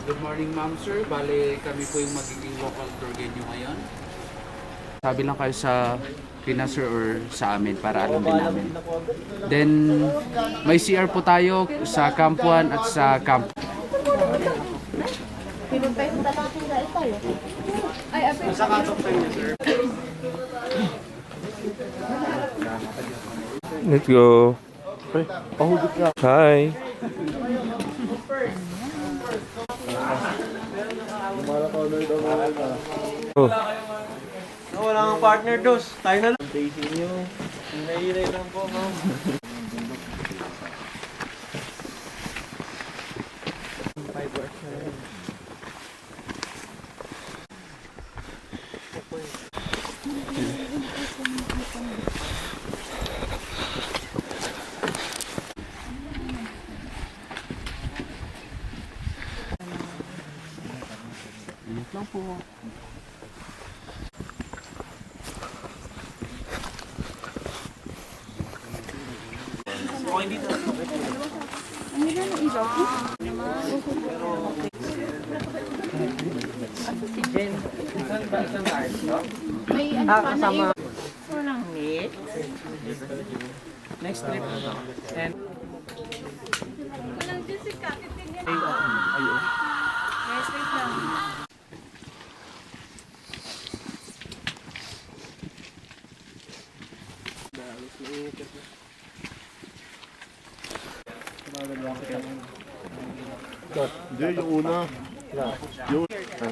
Good morning, ma'am, sir. Bale, kami po yung magiging local tour guide nyo ngayon. Sabi lang kayo sa Pinas, sir, or sa amin para alam din namin. Then, may CR po tayo sa Camp 1 at sa Camp. Let's go. Hi. Oh. Wala kang partner, dos. Tayo na lang. Facing nyo. Naiiray lang po, ma'am. Ingat lang po. Kasama. Next trip. And Hindi, yung una.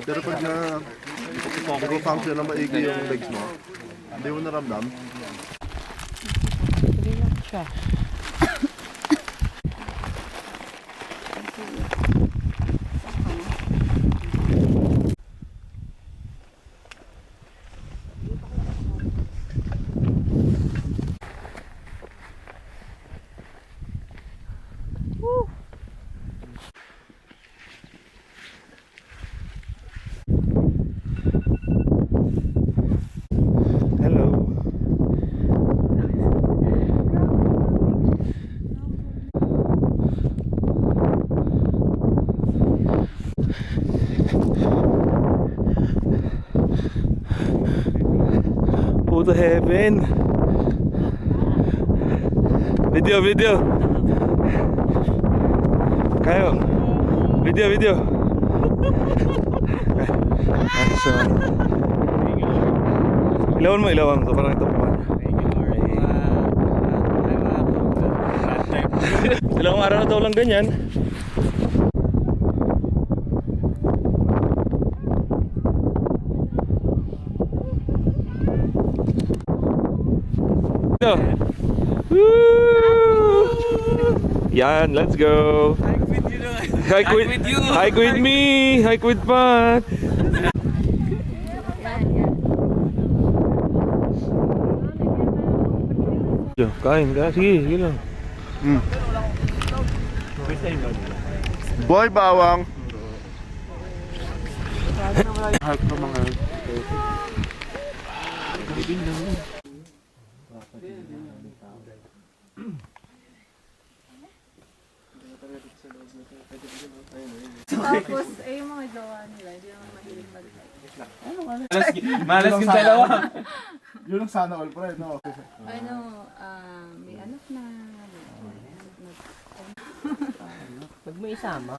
Pero pag function na maigi yung legs mo, hindi mo naramdam. Hello. Puto heaven. Video. Kayo. Video. So, ilawan mo to parang ito pa. Ilang araw na daw lang ganyan. Ito. Woo! Yan, let's go. Hike with you. Hike with me. Hike with Pat. Kain. Sige lang. Boy, bawang! Hike ko mga... Tapos, yung mga jowa nila, hindi naman mahilig mag-like. malas yung dalawa. Yun ang sana all, pre, no? May anak na. Pag may isama.